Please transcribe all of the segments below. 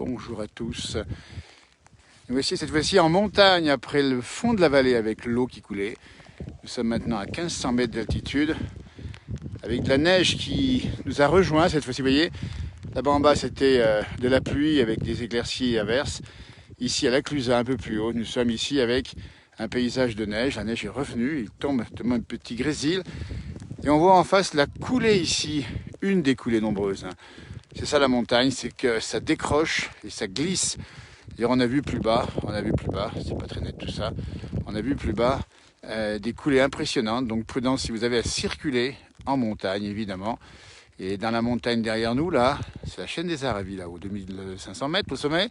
Bonjour à tous. Nous voici cette fois-ci en montagne après le fond de la vallée avec l'eau qui coulait. Nous sommes maintenant à 1500 mètres d'altitude avec de la neige qui nous a rejoints cette fois-ci. Vous voyez, là-bas en bas c'était de la pluie avec des éclaircies et averses. Ici à la Clusaz, un peu plus haut, nous sommes ici avec un paysage de neige. La neige est revenue, il tombe tellement un petit grésil. Et on voit en face la coulée ici, une des coulées nombreuses. C'est ça la montagne, c'est que ça décroche et ça glisse. D'ailleurs on a vu plus bas, c'est pas très net tout ça, on a vu plus bas des coulées impressionnantes. Donc prudence si vous avez à circuler en montagne évidemment. Et dans la montagne derrière nous là, c'est la chaîne des Aravis là, aux 2500 mètres au sommet.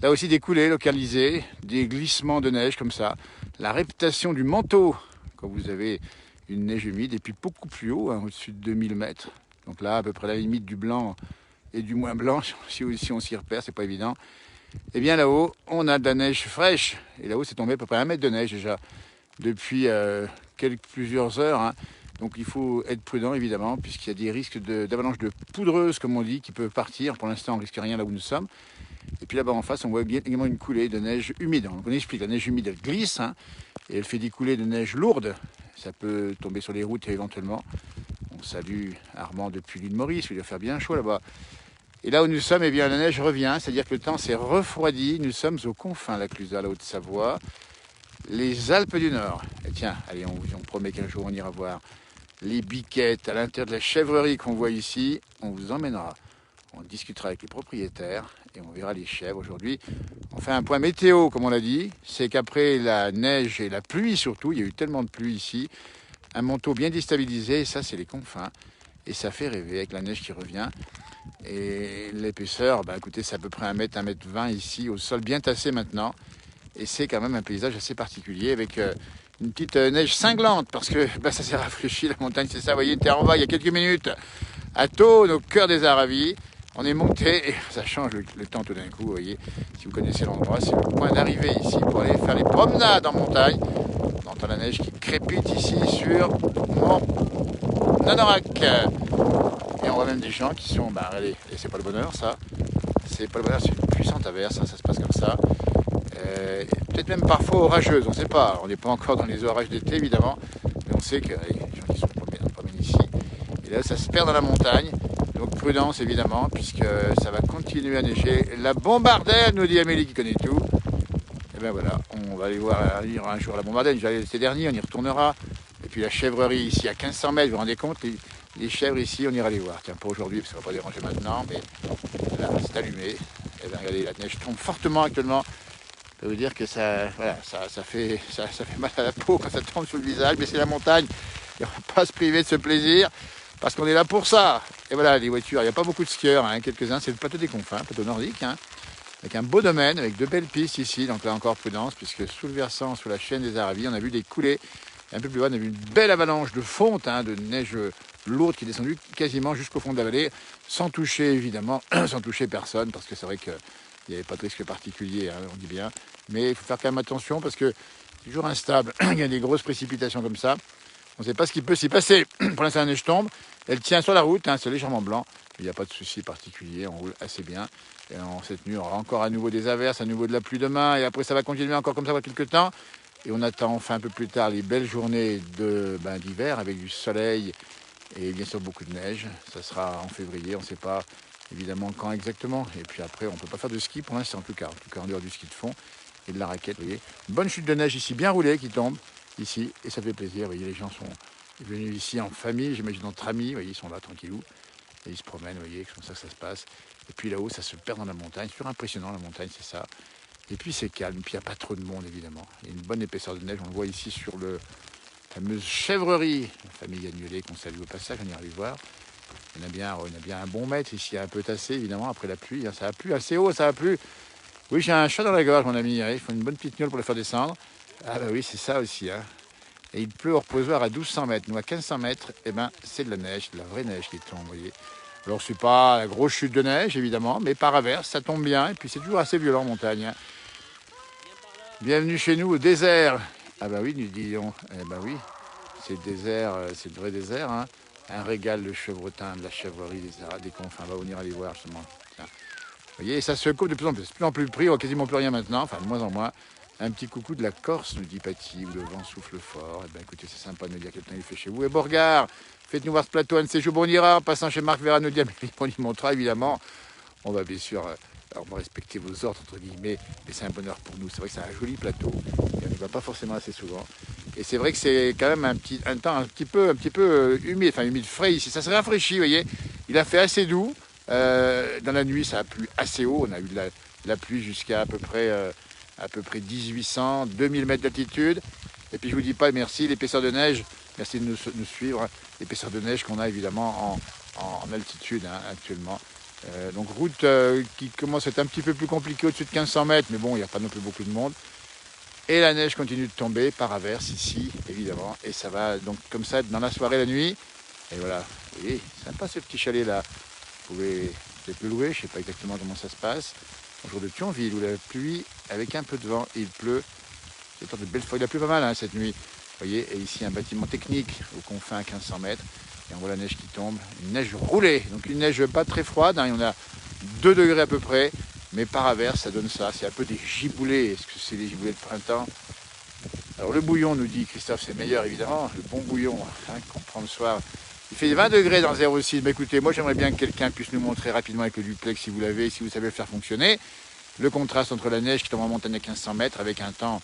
Là aussi des coulées localisées, des glissements de neige comme ça. La réputation du manteau quand vous avez une neige humide et puis beaucoup plus haut, au-dessus de 2000 mètres. Donc là à peu près la limite du blanc et du moins blanc, si on s'y repère, c'est pas évident. Et bien là-haut, on a de la neige fraîche. Et là-haut, c'est tombé à peu près 1 mètre de neige déjà depuis plusieurs heures. Donc il faut être prudent évidemment, puisqu'il y a des risques d'avalanche de poudreuse, comme on dit, qui peuvent partir. Pour l'instant, on ne risque rien là où nous sommes. Et puis là-bas en face, on voit bien également une coulée de neige humide. Donc on explique, la neige humide, elle glisse, et elle fait des coulées de neige lourdes. Ça peut tomber sur les routes éventuellement. On salue Armand depuis l'île Maurice, il va faire bien chaud là-bas. Et là où nous sommes, eh bien, la neige revient, c'est-à-dire que le temps s'est refroidi. Nous sommes aux confins de la Clusaz, la Haute-Savoie, les Alpes du Nord. Et tiens, allez, on promet qu'un jour on ira voir les biquettes à l'intérieur de la chèvrerie qu'on voit ici. On vous emmènera, on discutera avec les propriétaires et on verra les chèvres. Aujourd'hui, on fait un point météo, comme on l'a dit. C'est qu'après la neige et la pluie surtout, il y a eu tellement de pluie ici, un manteau bien déstabilisé, et ça c'est les confins. Et ça fait rêver avec la neige qui revient. Et l'épaisseur, écoutez, c'est à peu près 1 mètre, 1 mètre 20 ici, au sol bien tassé maintenant. Et c'est quand même un paysage assez particulier avec une petite neige cinglante parce que ça s'est rafraîchi la montagne, c'est ça. Vous voyez, on était en bas il y a quelques minutes à Thônes, au cœur des Aravis. On est monté et ça change le temps tout d'un coup. Vous voyez, si vous connaissez l'endroit, c'est le point d'arrivée ici pour aller faire les promenades en montagne. On entend la neige qui crépite ici sur mon anorak. Et on voit même des gens qui sont, allez, et c'est pas le bonheur ça, c'est pas le bonheur, c'est une puissante averse, ça se passe comme ça. Peut-être même parfois orageuse, on ne sait pas, on n'est pas encore dans les orages d'été évidemment, mais on sait que les gens qui sont promènent ici, et là ça se perd dans la montagne, donc prudence évidemment, puisque ça va continuer à neiger. La bombardelle, nous dit Amélie qui connaît tout. Et bien voilà, on va aller voir un jour la bombardelle, j'allais l'été dernier, on y retournera. Et puis la chèvrerie ici à 1500 mètres, vous vous rendez compte, les chèvres ici, on ira les voir. Tiens, pas aujourd'hui, parce que ça ne va pas déranger maintenant, mais là, c'est allumé. Et bien regardez, la neige tombe fortement actuellement. Ça veut dire que ça, voilà, ça fait mal à la peau quand ça tombe sur le visage, mais c'est la montagne. Et on ne va pas se priver de ce plaisir, parce qu'on est là pour ça. Et voilà, les voitures, il n'y a pas beaucoup de skieurs, quelques-uns, c'est le plateau des confins, le plateau nordique, avec un beau domaine, avec de belles pistes ici. Donc là encore prudence, puisque sous le versant, sous la chaîne des Aravis, on a vu des coulées. Un peu plus bas, on a vu une belle avalanche de fonte, de neige lourde qui est descendue quasiment jusqu'au fond de la vallée, sans toucher évidemment, sans toucher personne, parce que c'est vrai qu'il n'y avait pas de risque particulier, on dit bien. Mais il faut faire quand même attention, parce que c'est toujours instable. Il y a des grosses précipitations comme ça. On ne sait pas ce qui peut s'y passer. Pour l'instant, la neige tombe. Elle tient sur la route, c'est légèrement blanc. Mais il n'y a pas de souci particulier, on roule assez bien. Et cette nuit, on aura encore à nouveau des averses, à nouveau de la pluie demain. Et après, ça va continuer encore comme ça pour quelques temps. Et on attend enfin un peu plus tard les belles journées d'hiver avec du soleil et bien sûr beaucoup de neige. Ça sera en février, on ne sait pas évidemment quand exactement. Et puis après, on ne peut pas faire de ski pour l'instant en tout cas en dehors du ski de fond et de la raquette. Vous voyez, une bonne chute de neige ici, bien roulée qui tombe ici et ça fait plaisir. Vous voyez, les gens sont venus ici en famille, j'imagine entre amis. Vous voyez, ils sont là tranquillou et ils se promènent. Vous voyez, comme ça se passe. Et puis là-haut, ça se perd dans la montagne. C'est toujours impressionnant la montagne, c'est ça. Et puis c'est calme, puis il n'y a pas trop de monde évidemment. Il y a une bonne épaisseur de neige, on le voit ici sur la fameuse chèvrerie, la famille Gagnolet qu'on salue au passage, on ira les voir. Il y en a bien un bon mètre ici, un peu tassé évidemment après la pluie. Ça a plu assez haut, ça a plu. Oui, j'ai un chat dans la gorge mon ami, il faut une bonne petite gnôle pour le faire descendre. Ah oui, c'est ça aussi. Et il pleut au reposoir à 1200 mètres. Nous à 1500 mètres, c'est de la neige, de la vraie neige qui tombe, vous voyez. Alors c'est pas la grosse chute de neige évidemment, mais par averse, ça tombe bien et puis c'est toujours assez violent en montagne. Bienvenue chez nous au désert. Ah oui, nous disons. Oui, c'est le désert, c'est le vrai désert. Un régal de chevretin, de la chèvrerie, des confins. On ira les voir justement. Tiens. Vous voyez, ça se coupe de plus en plus. C'est plus en plus pris, on voit quasiment plus rien maintenant, enfin de moins en moins. Un petit coucou de la Corse, nous dit Paty, où le vent souffle fort. Eh bien écoutez, c'est sympa de me dire quel temps il fait chez vous. Et Borgard, faites-nous voir ce plateau, un de ces jours, bon, on ira, en passant chez Marc Vera, nous dit Amélie, on y montrera évidemment. On va bien sûr alors, on va respecter vos ordres, entre guillemets, mais c'est un bonheur pour nous. C'est vrai que c'est un joli plateau, et on n'y va pas forcément assez souvent. Et c'est vrai que c'est quand même un temps un petit peu humide, enfin humide, frais ici. Ça se rafraîchit, vous voyez. Il a fait assez doux. Dans la nuit, ça a plu assez haut. On a eu de la pluie jusqu'à à peu près 1800, 2000 mètres d'altitude. Et puis je vous dis pas merci, l'épaisseur de neige, merci de nous suivre. L'épaisseur de neige qu'on a évidemment en altitude hein, actuellement. Donc route qui commence à être un petit peu plus compliquée au-dessus de 1500 mètres, mais bon, il n'y a pas non plus beaucoup de monde. Et la neige continue de tomber par averse ici, évidemment. Et ça va donc comme ça dans la soirée, la nuit. Et voilà, vous voyez, sympa ce petit chalet là. Vous pouvez peut-être le louer, je ne sais pas exactement comment ça se passe. Bonjour de Thionville, où la pluie avec un peu de vent, il pleut. C'est de Belfort, il a plu pas mal hein, cette nuit. Vous voyez, et ici un bâtiment technique aux confins à 1500 mètres. Et on voit la neige qui tombe, une neige roulée, donc une neige pas très froide, hein, il y en a 2 degrés à peu près, mais par averse ça donne ça, c'est un peu des giboulées, est-ce que c'est des giboulées de printemps? Alors le bouillon, nous dit Christophe, c'est meilleur évidemment, le bon bouillon hein, qu'on prend le soir. Il fait 20 degrés dans le 06, mais écoutez, moi j'aimerais bien que quelqu'un puisse nous montrer rapidement avec le duplex si vous l'avez, si vous savez le faire fonctionner, le contraste entre la neige qui tombe en montagne à 1500 mètres avec un temps.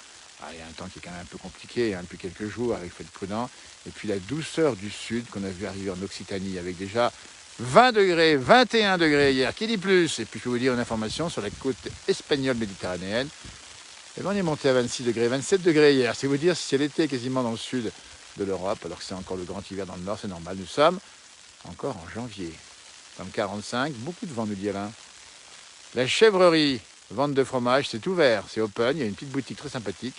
Il y a un temps qui est quand même un peu compliqué hein, depuis quelques jours, avec faut être prudent. Et puis la douceur du sud qu'on a vu arriver en Occitanie, avec déjà 20 degrés, 21 degrés hier. Qui dit plus? Et puis je peux vous dire une information sur la côte espagnole méditerranéenne. Et bien, on est monté à 26 degrés, 27 degrés hier. C'est vous dire si c'est l'été quasiment dans le sud de l'Europe, alors que c'est encore le grand hiver dans le nord, c'est normal. Nous sommes encore en janvier. Comme 45, beaucoup de vent, nous dit Alain. La chèvrerie, vente de fromage, c'est ouvert, c'est open. Il y a une petite boutique très sympathique.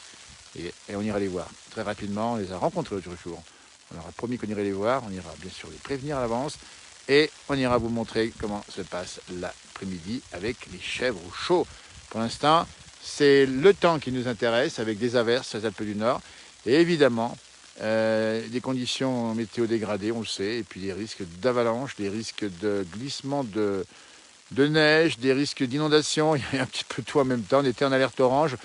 Et on ira les voir très rapidement. On les a rencontrés l'autre jour. On leur a promis qu'on irait les voir. On ira bien sûr les prévenir à l'avance. Et on ira vous montrer comment se passe l'après-midi avec les chèvres au chaud. Pour l'instant, c'est le temps qui nous intéresse avec des averses sur les Alpes du Nord. Et évidemment, des conditions météo dégradées, on le sait. Et puis des risques d'avalanche, des risques de glissement de neige, des risques d'inondation. Il y a un petit peu tout en même temps. On était en alerte orange.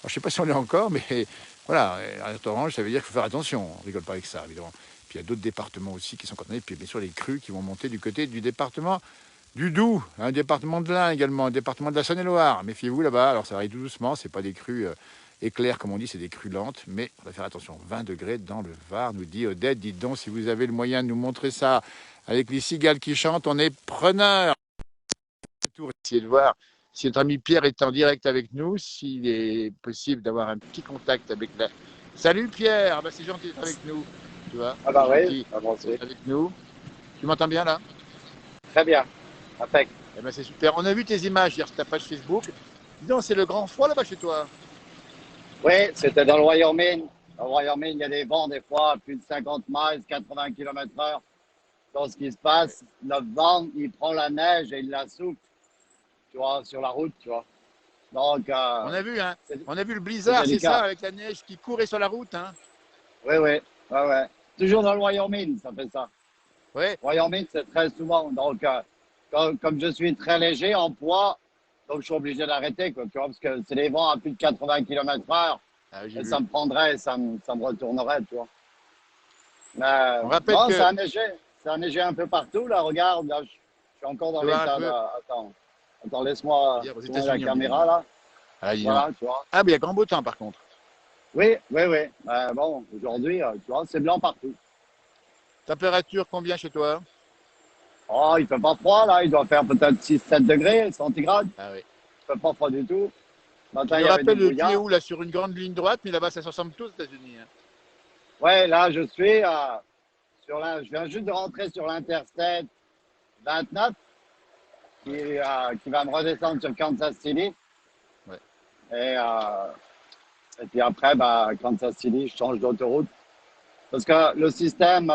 Alors, je ne sais pas si on l'est encore, mais voilà, alerte orange, ça veut dire qu'il faut faire attention. On ne rigole pas avec ça, évidemment. Puis il y a d'autres départements aussi qui sont concernés. Puis bien sûr, les crues qui vont monter du côté du département du Doubs, un département de l'Ain également, un département de la Saône-et-Loire. Méfiez-vous là-bas. Alors, ça arrive tout doucement. Ce n'est pas des crues éclairs, comme on dit, c'est des crues lentes. Mais on va faire attention. 20 degrés dans le Var, nous dit Odette. Dites donc, si vous avez le moyen de nous montrer ça avec les cigales qui chantent, on est preneurs. Essayer de voir si notre ami Pierre est en direct avec nous, s'il est possible d'avoir un petit contact avec la... Salut Pierre, c'est gentil d'être avec nous, tu vois, Ah bah oui, gentil ah bon, d'être avec nous. Tu m'entends bien là? très bien, impec. Eh ben c'est super, on a vu tes images hier sur ta page Facebook. Dis donc, c'est le grand froid là-bas chez toi? Oui, c'était dans le Wyoming. Dans le Wyoming, il y a des vents des fois à plus de 50 miles, 80 km/h. Donc, ce qui se passe, le vent, il prend la neige et il la souffle, tu vois, sur la route, tu vois. Donc, On a vu, hein? c'est On a vu le c'est blizzard, c'est ça, délicat. avec la neige qui courait sur la route, hein? Oui, oui, ouais, ouais. Toujours dans le Wyoming, ça fait ça. Ouais. Wyoming, c'est très souvent. Donc, comme je suis très léger en poids, donc je suis obligé d'arrêter, quoi, tu vois, parce que c'est des vents à plus de 80 km/h. Ah, j'ai Et vu. ça me prendrait, ça me retournerait, tu vois. Mais On rappelle non, que, ça a neigé un peu partout, là, regarde, là, je suis encore dans tu vois un l'état de... peu, Attends, laisse-moi hier aux tourner la États-Unis, on me dit. caméra, là. Ah, dis donc. Voilà, tu vois. Ah, mais il y a grand beau temps par contre. Oui, oui, oui. Bon, aujourd'hui, tu vois, c'est blanc partout. Température combien chez toi? Oh, il fait pas froid, là, il doit faire peut-être 6, 7 degrés centigrades. Ah oui. Il fait pas froid du tout. Ce Tu matin, il nous y avait du rappelles, tu es brouillard. où là? Sur une grande ligne droite, mais là-bas ça se ressemble tous aux États-Unis, hein. Ouais, là, je suis je viens juste de rentrer sur l'Interstate 29 Ouais, qui va me redescendre sur Kansas City. ouais. Et, euh, et puis après, bah, Kansas City, je change d'autoroute. Parce que le système,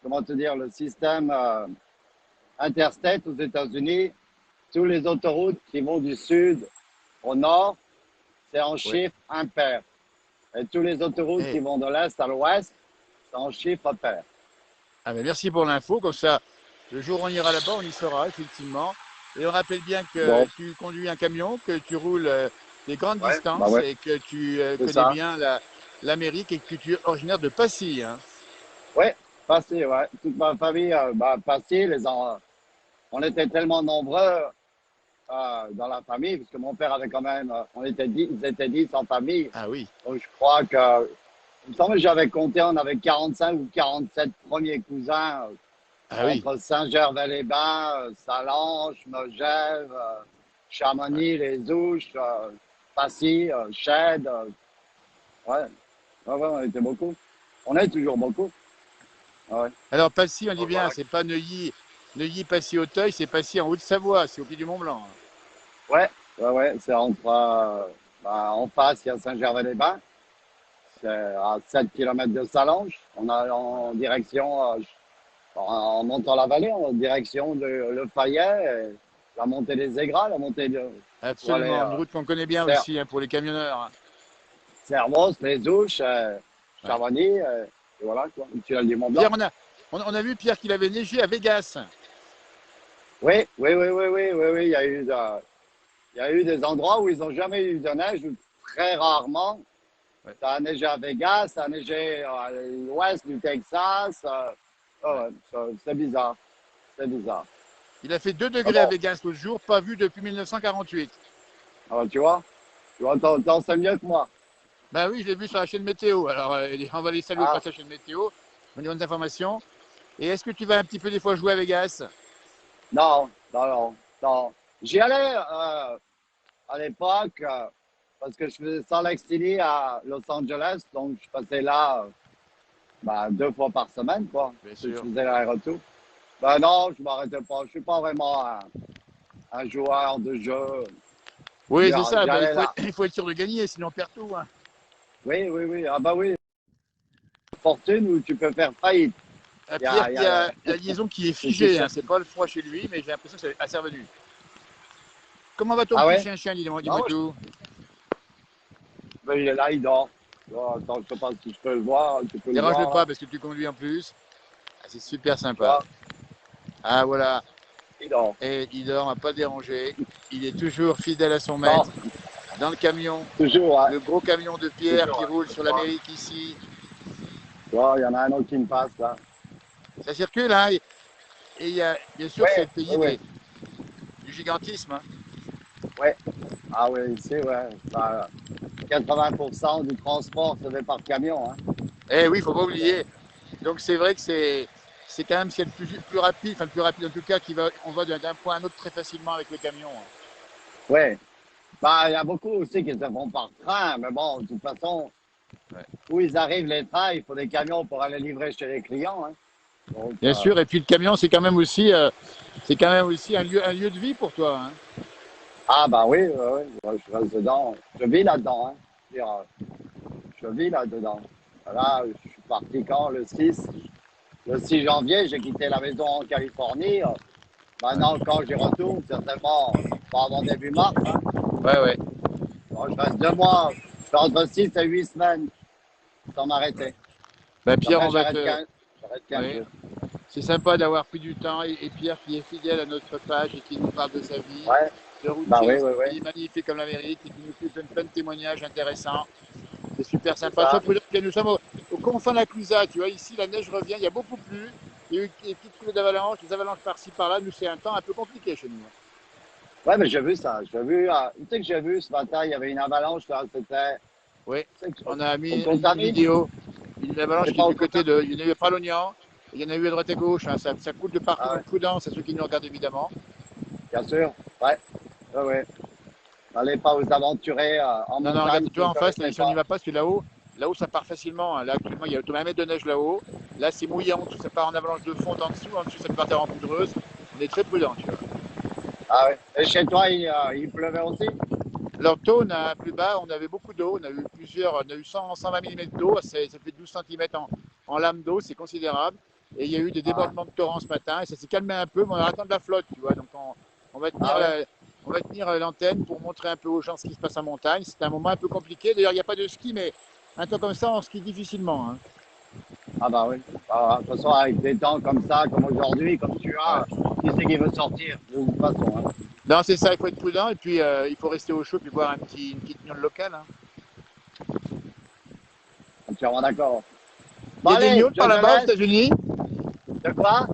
comment te dire, le système interstate aux États-Unis, tous les autoroutes qui vont du sud au nord, c'est en Ouais. chiffre impair. Et tous les autoroutes qui Eh, vont de l'est à l'ouest, c'est en chiffre pair. ah ben merci pour l'info, comme ça, le jour où on ira là-bas, on y sera, effectivement. Et on rappelle bien que Bon, tu conduis un camion, que tu roules des grandes ouais, bah distances ouais, et que tu c'est connais ça. bien l'Amérique et que tu es originaire de Passy, hein. Ouais, Passy, ouais. Toute ma famille, Passy, on était tellement nombreux dans la famille, parce que mon père avait quand même, ils étaient 10 en famille. Ah oui, Donc je crois que, il me semble que j'avais compté, on avait 45 ou 47 premiers cousins ah oui. entre Saint-Gervais-les-Bains, Salanches, Megève, Ouais. Chamonix, les Ouches, Passy, Chède. Ouais. Ouais, ouais, on était beaucoup. On est toujours beaucoup. Ouais. Alors Passy, on dit Donc, bien, voilà. c'est pas Neuilly-Passy-Auteuil, c'est Passy en Haute-Savoie, c'est au pied du Mont-Blanc, hein. Ouais, ouais, ouais, c'est en face, il y a Saint-Gervais-les-Bains. C'est à 7 kilomètres de Salanches. On a en direction, en montant la vallée, en direction de Le Fayet, et la montée des Aigras, la montée de, pour aller Absolument, une route qu'on connaît bien Cer- aussi, hein, pour les camionneurs, hein. Cervos, les Ouches, Ouais. Chamonix, et voilà quoi. Tu as le Mont Pierre, Blanc. on a vu Pierre qu'il avait neigé à Vegas. Oui, oui, oui, oui, oui, oui, oui. Il y a eu des endroits où ils n'ont jamais eu de neige, ou très rarement. Ouais, Ça a neigé à Vegas, ça a neigé à l'ouest du Texas. ouais. Ouais, c'est bizarre. C'est bizarre. Il a fait 2 Ah degrés à bon, Vegas l'autre jour, pas vu depuis 1948. alors, tu vois, t'en sais mieux que moi. Ben oui, je l'ai vu sur la chaîne météo. Alors, on va les saluer au Ah, passage chaîne météo, on donne des informations. Et est-ce que tu vas un petit peu des fois jouer à Vegas? non, non, non, non. J'y allais à l'époque parce que je faisais Salt Lake City à Los Angeles, donc je passais là 2 fois par semaine, quoi. Bien Je sûr. faisais l'aller-retour. Ben non, je m'arrêtais pas. Je suis pas vraiment un joueur de jeu. Oui, c'est ça. J'y Ben, allais là. il faut être sûr de gagner, sinon on perd tout, hein. Oui, oui, oui. Ah bah oui, fortune où tu peux faire faillite. À Il y Pierre a, il y qui a a, la liaison qui est c'est tout figée, ça. hein. C'est pas le froid chez lui, mais j'ai l'impression que c'est assez revenu. Comment va ton Ah petit ouais? chien-chien, dis-moi Non, tout. ben, il est là, il dort. Oh, attends, je sais pas si je peux le voir. Tu peux le Dérange-le voir pas là. parce que tu conduis en plus. Ah, c'est super Tu sympa. vois? Ah voilà. Il dort. Et il dort, on va pas le déranger. Il est toujours fidèle à son Non, maître. Dans le camion, toujours, ouais. le gros camion de Pierre Toujours, qui ouais. roule sur l'Amérique ici. Tu vois, il y en a un autre qui me passe là. Ça circule, hein. Et il y a, bien sûr, c'est Ouais, le ouais, pays ouais. du gigantisme, hein. Ouais. Ah ouais, ici, ouais. 80% du transport se fait par camion, hein. Eh oui, il faut pas oublier. Donc c'est vrai que c'est quand même ce qui est le plus rapide, enfin le plus rapide en tout cas, on va d'un point à un autre très facilement avec le camion, hein. Ouais. Il y a beaucoup aussi qui se font par train, mais bon, de toute façon, Ouais. où ils arrivent les trains, il faut des camions pour aller livrer chez les clients, hein. Donc, Bien sûr. Et puis le camion, c'est quand même aussi un lieu de vie pour toi, hein. ah bah oui, ouais, ouais, ouais, je reste dedans. Je vis là-dedans, hein. Je veux dire, je vis là-dedans. Là, je suis parti quand? Le 6 janvier, j'ai quitté la maison en Californie. Ouais, Maintenant, quand j'y retourne, certainement, pas avant début mars, hein. ouais, ouais. Bon, je reste 2 mois, je fais entre 6 et 8 semaines sans m'arrêter. Bah, Pierre, Après, on va te. j'arrête 15 Ouais. jours. C'est sympa d'avoir pris du temps et Pierre qui est fidèle à notre page et qui nous parle de sa vie, Ouais, de route bah chez oui, les oui, oui, pays magnifiques comme l'Amérique et qui nous donne plein de témoignages intéressants. C'est super c'est sympa. Sois ça. prudent, nous sommes au confins de la Clusaz. Tu vois, ici, la neige revient. Il y a beaucoup plu. Il y a eu des petites coulées d'avalanche, des avalanches par-ci, par-là. Nous, c'est un temps un peu compliqué chez nous, hein. Ouais, mais j'ai vu ça. J'ai vu, tu sais que j'ai vu ce matin, il y avait une avalanche, là, c'était, Oui, tu sais, on a au mis une Contamine, vidéo. Une avalanche c'est qui est pas au du côté Contamine. de. Il y en a eu à Pralognan. Il y en a eu à droite et gauche, hein. Ça coule de partout. Ah ouais, Donc, prudence à ceux qui nous regardent, évidemment. bien sûr. Ouais, ouais, ouais. N'allez pas vous aventurer en Non, non, montagne regarde, si vous toi ne en face, là, connaissez ici, on n'y pas. va pas, parce que là-haut, ça part facilement, hein. Là, actuellement, il y a autour d'un mètre de neige là-haut. Là, c'est mouillant, tout ça part en avalanche de fonte en dessous, ça peut partir en poudreuse. On est très prudent, tu vois. Ah ouais. Et chez toi, il pleuvait aussi? Alors, tôt, plus bas, on avait beaucoup d'eau. On a eu 100, 120 mm d'eau. Ça fait 12 cm en lame d'eau, c'est considérable. Et il y a eu des Ah, débordements de torrent ce matin. Et ça s'est calmé un peu, mais on attend de la flotte, tu vois. Donc, on va tenir ah ouais. l'antenne pour montrer un peu aux gens ce qui se passe en montagne. C'est un moment un peu compliqué. D'ailleurs, il n'y a pas de ski, mais un temps comme ça, on skie difficilement, hein. Ah bah oui. De toute façon, avec des temps comme ça, comme aujourd'hui, comme tu Ouais. as, qui c'est qui veut sortir de toute façon, hein. Non, c'est ça, il faut être prudent et puis il faut rester au chaud puis boire une petite gnôle locale. Hein. Entièrement d'accord. Bon, Il y a des allez, gnôles je par te là-bas aux laisse. États-Unis? De quoi?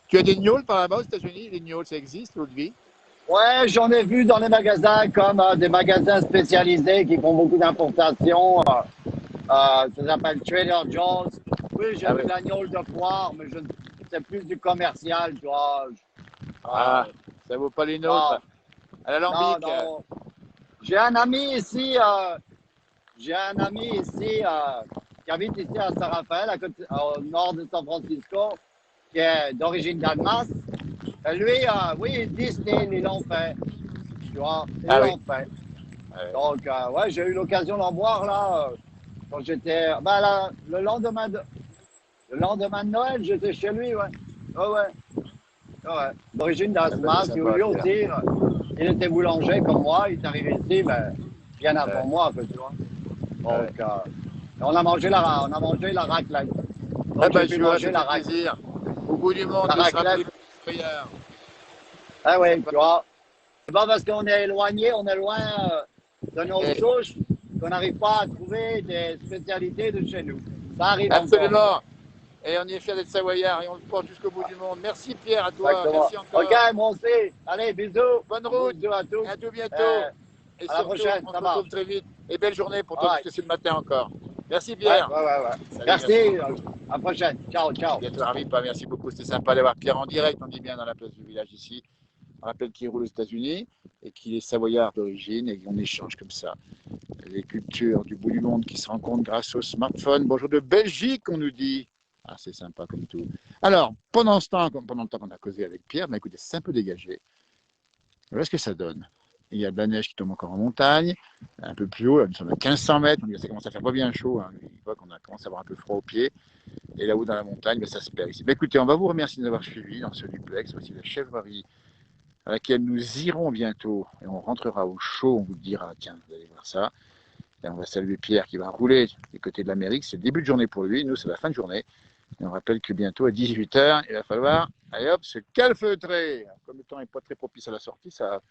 Tu as des gnôles par là-bas aux États-Unis? Les gnôles, ça existe, l'eau de vie? Ouais, j'en ai vu dans les magasins comme des magasins spécialisés qui font beaucoup d'importations. Ça s'appelle Trader Joe's. Oui, j'ai Ah vu oui. de l'agneau de poire, mais c'est plus du commercial, tu vois. Ah, Euh, ça vaut pas les non, nôtres. À non, l'alambic. non. J'ai un ami ici, j'ai un ami ici qui habite ici à Saint-Raphaël, au nord de San Francisco, qui est d'origine d'Almas. Et lui, oui, Disney, ils l'ont fait, tu vois, ils Ah oui. l'ont fait. Ouais. Donc, ouais, j'ai eu l'occasion d'en boire là, quand j'étais, ben, là, le lendemain de Noël, j'étais chez lui, ouais. Ouais, ouais, ouais. D'origine Ah bah, c'est d'Asma, sympa, lui Pierre. aussi, il était boulanger comme moi, il est arrivé ici, ben, bien avant Ouais. moi, un peu, tu vois. Ouais. Donc, on a mangé la raclette. Ah Donc, j'ai bah, pu tu vois, ça manger fait plaisir. Au bout du monde la de se raclette. rappeler de Savoyard. Ah C'est oui, sympa. tu vois. C'est pas parce qu'on est éloigné, on est loin de nos Eh, souches, qu'on n'arrive pas à trouver des spécialités de chez nous. Ça arrive encore. absolument. Et on est fiers d'être Savoyard et on le porte jusqu'au bout du monde. Merci Pierre, à toi. Exactement. Merci OK, encore. moi aussi. Allez, bisous. Bonne route. Bisous à tous. Et à tout bientôt. Euh, Et à la surtout, prochaine. on se Ça retrouve marche. très vite. Et belle journée pour All toi, right. puisque c'est le matin encore. Merci Ouais, Pierre. ouais, ouais, ouais. Salut, Merci. merci beaucoup. À la prochaine. Ciao, À ciao. bientôt, arrive pas. Merci beaucoup. C'était sympa d'avoir Pierre en direct, on dit bien, dans la place du village ici. On rappelle qu'il roule aux États-Unis et qu'il est savoyard d'origine et qu'on échange comme ça les cultures du bout du monde qui se rencontrent grâce au smartphone. Bonjour de Belgique, on nous dit. Ah, c'est sympa comme tout. Alors, pendant le temps qu'on a causé avec Pierre, bah, écoutez, c'est un peu dégagé. Voilà ce que ça donne. Il y a de la neige qui tombe encore en montagne, un peu plus haut, là, nous sommes à 1500 mètres, on dit que ça commence à faire pas bien chaud, hein. On voit qu'on a commencé à avoir un peu froid aux pieds, et là-haut dans la montagne, bah, ça se perd ici. Bah, écoutez, on va vous remercier de nous avoir suivis dans ce duplex, voici la chèvrerie à laquelle nous irons bientôt, et on rentrera au chaud, on vous dira, tiens, vous allez voir ça. Et on va saluer Pierre qui va rouler du côté de l'Amérique. C'est le début de journée pour lui. Nous, c'est la fin de journée. Et on rappelle que bientôt, à 18h, il va falloir, allez hop, se calfeutrer. Comme le temps n'est pas très propice à la sortie, ça va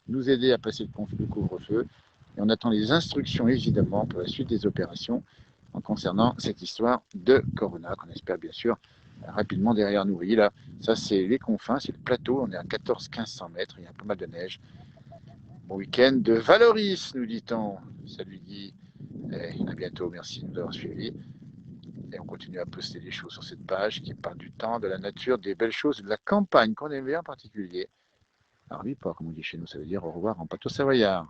nous aider à passer le couvre-feu. Et on attend les instructions, évidemment, pour la suite des opérations en concernant cette histoire de Corona, qu'on espère bien sûr rapidement derrière nous. Vous voyez là, ça c'est les confins, c'est le plateau. On est à 1400-1500 mètres. Il y a pas mal de neige. Bon week-end de Valoris, nous dit-on. Ça lui dit. Et à bientôt, merci de nous avoir suivis. Et on continue à poster des choses sur cette page qui parle du temps, de la nature, des belles choses, de la campagne qu'on aime bien en particulier. Alors, pas comme on dit chez nous, ça veut dire au revoir en pâteau savoyard.